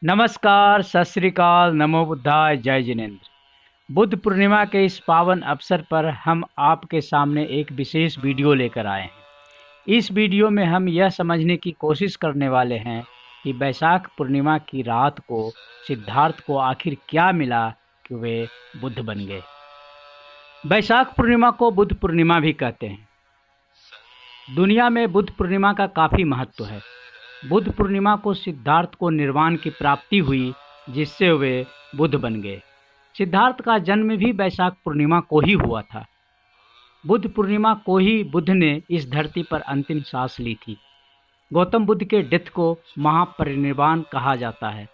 नमस्कार, सत श्री अकाल, नमो बुद्धाय, जय जिनेन्द्र। बुद्ध पूर्णिमा के इस पावन अवसर पर हम आपके सामने एक विशेष वीडियो लेकर आए हैं। इस वीडियो में हम यह समझने की कोशिश करने वाले हैं कि वैशाख पूर्णिमा की रात को सिद्धार्थ को आखिर क्या मिला कि वे बुद्ध बन गए। वैशाख पूर्णिमा को बुद्ध पूर्णिमा भी कहते हैं। दुनिया में बुद्ध पूर्णिमा का काफ़ी महत्व है। बुद्ध पूर्णिमा को सिद्धार्थ को निर्वाण की प्राप्ति हुई, जिससे वे बुद्ध बन गए। सिद्धार्थ का जन्म भी वैशाख पूर्णिमा को ही हुआ था। बुद्ध पूर्णिमा को ही बुद्ध ने इस धरती पर अंतिम सांस ली थी। गौतम बुद्ध के डेथ को महापरिनिर्वाण कहा जाता है।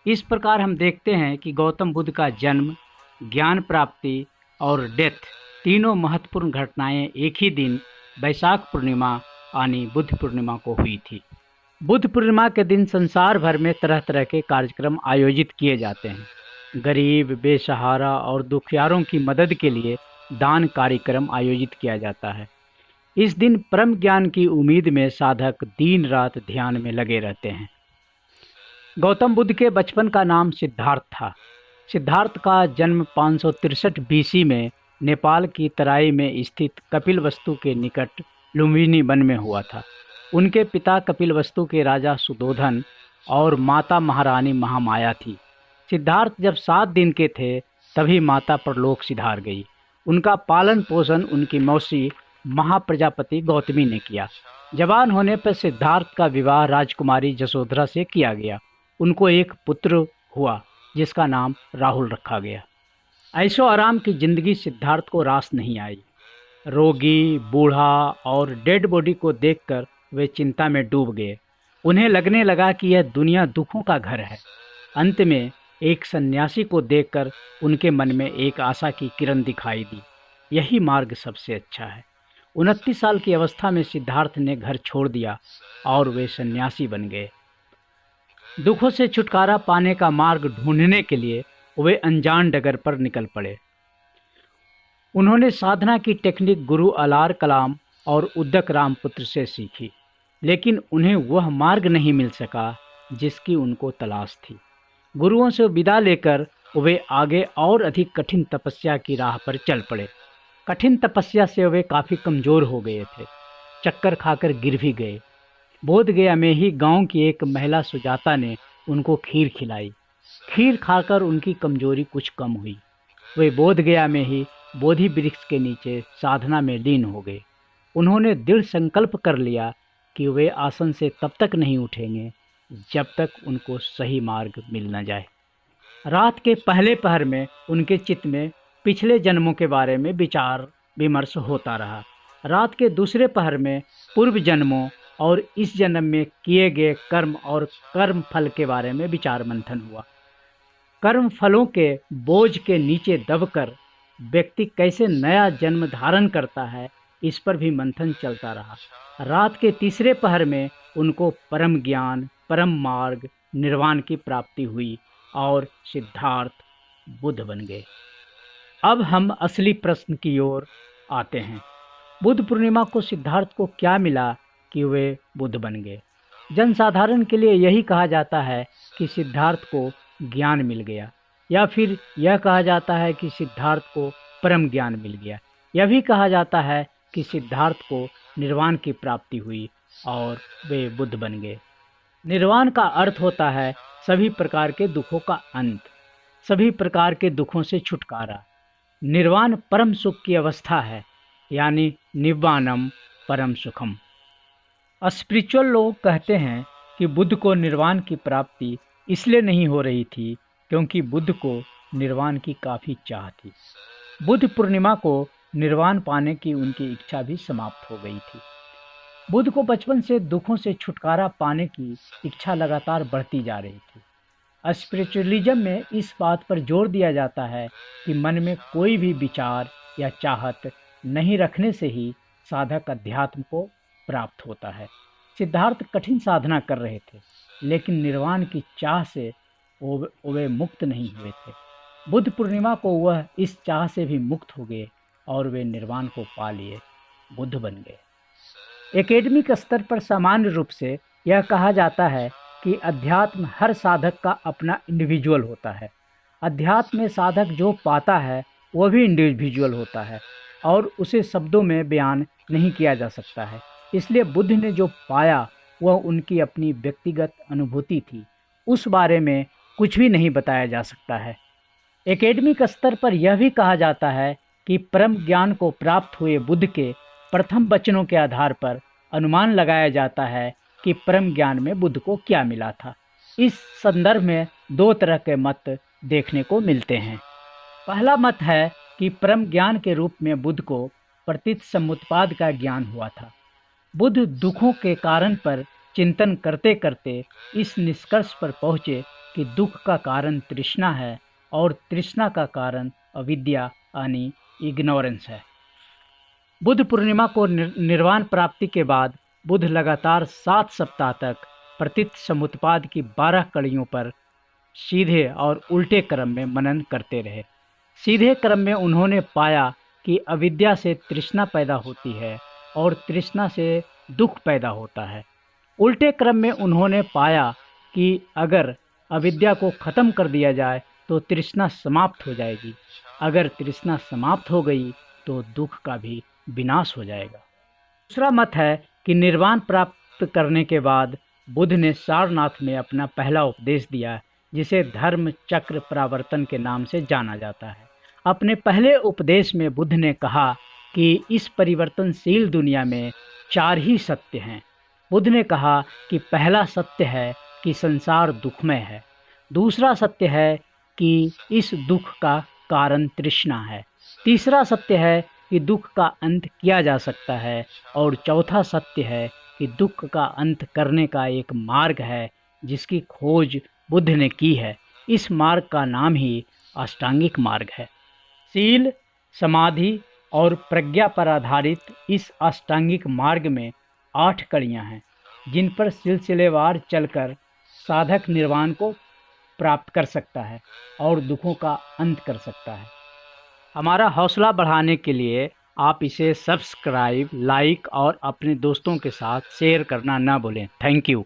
इस प्रकार हम देखते हैं कि गौतम बुद्ध का जन्म, ज्ञान प्राप्ति और डेथ तीनों महत्वपूर्ण घटनाएं एक ही दिन वैशाख पूर्णिमा यानी बुद्ध पूर्णिमा को हुई थी। बुद्ध पूर्णिमा के दिन संसार भर में तरह तरह के कार्यक्रम आयोजित किए जाते हैं। गरीब, बेसहारा और दुखियारों की मदद के लिए दान कार्यक्रम आयोजित किया जाता है। इस दिन परम ज्ञान की उम्मीद में साधक दिन रात ध्यान में लगे रहते हैं। गौतम बुद्ध के बचपन का नाम सिद्धार्थ था। सिद्धार्थ का जन्म 563 बीसी में नेपाल की तराई में स्थित कपिलवस्तु के निकट लुम्बिनी वन में हुआ था। उनके पिता कपिलवस्तु के राजा सुधोधन और माता महारानी महामाया थी। सिद्धार्थ जब 7 दिन के थे तभी माता परलोक सिधार गई। उनका पालन पोषण उनकी मौसी महाप्रजापति गौतमी ने किया। जवान होने पर सिद्धार्थ का विवाह राजकुमारी जसोधरा से किया गया। उनको एक पुत्र हुआ जिसका नाम राहुल रखा गया। ऐशो आराम की जिंदगी सिद्धार्थ को रास नहीं आई। रोगी, बूढ़ा और डेड बॉडी को देखकर वे चिंता में डूब गए। उन्हें लगने लगा कि यह दुनिया दुखों का घर है। अंत में एक सन्यासी को देखकर उनके मन में एक आशा की किरण दिखाई दी। यही मार्ग सबसे अच्छा है। 29 साल की अवस्था में सिद्धार्थ ने घर छोड़ दिया और वे सन्यासी बन गए। दुखों से छुटकारा पाने का मार्ग ढूंढने के लिए वे अनजान डगर पर निकल पड़े। उन्होंने साधना की टेक्निक गुरु अलार कलाम और उद्दक रामपुत्र से सीखी, लेकिन उन्हें वह मार्ग नहीं मिल सका जिसकी उनको तलाश थी। गुरुओं से विदा लेकर वे आगे और अधिक कठिन तपस्या की राह पर चल पड़े। कठिन तपस्या से वे काफ़ी कमज़ोर हो गए थे। चक्कर खाकर गिर भी गए। बोधगया में ही गांव की एक महिला सुजाता ने उनको खीर खिलाई। खीर खाकर उनकी कमजोरी कुछ कम हुई। वे बोधगया में ही बोधि वृक्ष के नीचे साधना में लीन हो गए। उन्होंने दृढ़ संकल्प कर लिया कि वे आसन से तब तक नहीं उठेंगे जब तक उनको सही मार्ग मिल न जाए। रात के पहले पहर में उनके चित्त में पिछले जन्मों के बारे में विचार विमर्श होता रहा। रात के दूसरे पहर में पूर्व जन्मों और इस जन्म में किए गए कर्म और कर्म फल के बारे में विचार मंथन हुआ। कर्म फलों के बोझ के नीचे दबकर व्यक्ति कैसे नया जन्म धारण करता है, इस पर भी मंथन चलता रहा। रात के तीसरे पहर में उनको परम ज्ञान, परम मार्ग, निर्वाण की प्राप्ति हुई और सिद्धार्थ बुद्ध बन गए। अब हम असली प्रश्न की ओर आते हैं। बुद्ध पूर्णिमा को सिद्धार्थ को क्या मिला कि वे बुद्ध बन गए? जनसाधारण के लिए यही कहा जाता है कि सिद्धार्थ को ज्ञान मिल गया, या फिर यह कहा जाता है कि सिद्धार्थ को परम ज्ञान मिल गया। यह भी कहा जाता है कि सिद्धार्थ को निर्वाण की प्राप्ति हुई और वे बुद्ध बन गए। निर्वाण का अर्थ होता है सभी प्रकार के दुखों का अंत, सभी प्रकार के दुखों से छुटकारा। निर्वाण परम सुख की अवस्था है, यानी निब्बानम परम सुखम। स्पिरिचुअल लोग कहते हैं कि बुद्ध को निर्वाण की प्राप्ति इसलिए नहीं हो रही थी क्योंकि बुद्ध को निर्वाण की काफ़ी चाह थी। बुद्ध पूर्णिमा को निर्वाण पाने की उनकी इच्छा भी समाप्त हो गई थी। बुद्ध को बचपन से दुखों से छुटकारा पाने की इच्छा लगातार बढ़ती जा रही थी। स्पिरिचुअलिज्म में इस बात पर जोर दिया जाता है कि मन में कोई भी विचार या चाहत नहीं रखने से ही साधक अध्यात्म को प्राप्त होता है। सिद्धार्थ कठिन साधना कर रहे थे, लेकिन निर्वाण की चाह से वे मुक्त नहीं हुए थे। बुद्ध पूर्णिमा को वह इस चाह से भी मुक्त हो गए और वे निर्वाण को पा लिए, बुद्ध बन गए। एकेडमिक स्तर पर सामान्य रूप से यह कहा जाता है कि अध्यात्म हर साधक का अपना इंडिविजुअल होता है। अध्यात्म में साधक जो पाता है वह भी इंडिविजुअल होता है और उसे शब्दों में बयान नहीं किया जा सकता है। इसलिए बुद्ध ने जो पाया वह उनकी अपनी व्यक्तिगत अनुभूति थी, उस बारे में कुछ भी नहीं बताया जा सकता है। एकेडमिक स्तर पर यह भी कहा जाता है कि परम ज्ञान को प्राप्त हुए बुद्ध के प्रथम वचनों के आधार पर अनुमान लगाया जाता है कि परम ज्ञान में बुद्ध को क्या मिला था। इस संदर्भ में दो तरह के मत देखने को मिलते हैं। पहला मत है कि परम ज्ञान के रूप में बुद्ध को प्रतीत समुत्पाद का ज्ञान हुआ था। बुद्ध दुखों के कारण पर चिंतन करते करते इस निष्कर्ष पर पहुँचे कि दुख का कारण तृष्णा है और तृष्णा का कारण अविद्या यानी इग्नोरेंस है। बुद्ध पूर्णिमा को निर्वाण प्राप्ति के बाद बुद्ध लगातार 7 सप्ताह तक प्रतीत समुत्पाद की 12 कड़ियों पर सीधे और उल्टे क्रम में मनन करते रहे। सीधे क्रम में उन्होंने पाया कि अविद्या से तृष्णा पैदा होती है और तृष्णा से दुख पैदा होता है। उल्टे क्रम में उन्होंने पाया कि अगर अविद्या को खत्म कर दिया जाए तो तृष्णा समाप्त हो जाएगी, अगर तृष्णा समाप्त हो गई तो दुख का भी विनाश हो जाएगा। दूसरा मत है कि निर्वाण प्राप्त करने के बाद बुद्ध ने सारनाथ में अपना पहला उपदेश दिया, जिसे धर्म चक्र प्रवर्तन के नाम से जाना जाता है। अपने पहले उपदेश में बुद्ध ने कहा कि इस परिवर्तनशील दुनिया में 4 ही सत्य हैं। बुद्ध ने कहा कि पहला सत्य है कि संसार दुखमय है, दूसरा सत्य है कि इस दुख का कारण तृष्णा है, तीसरा सत्य है कि दुख का अंत किया जा सकता है और चौथा सत्य है कि दुख का अंत करने का एक मार्ग है जिसकी खोज बुद्ध ने की है। इस मार्ग का नाम ही अष्टांगिक मार्ग है। शील, समाधि और प्रज्ञा पर आधारित इस अष्टांगिक मार्ग में 8 कड़ियाँ हैं, जिन पर सिलसिलेवार चलकर साधक निर्वाण को प्राप्त कर सकता है और दुखों का अंत कर सकता है। हमारा हौसला बढ़ाने के लिए आप इसे सब्सक्राइब, लाइक और अपने दोस्तों के साथ शेयर करना ना भूलें। Thank you.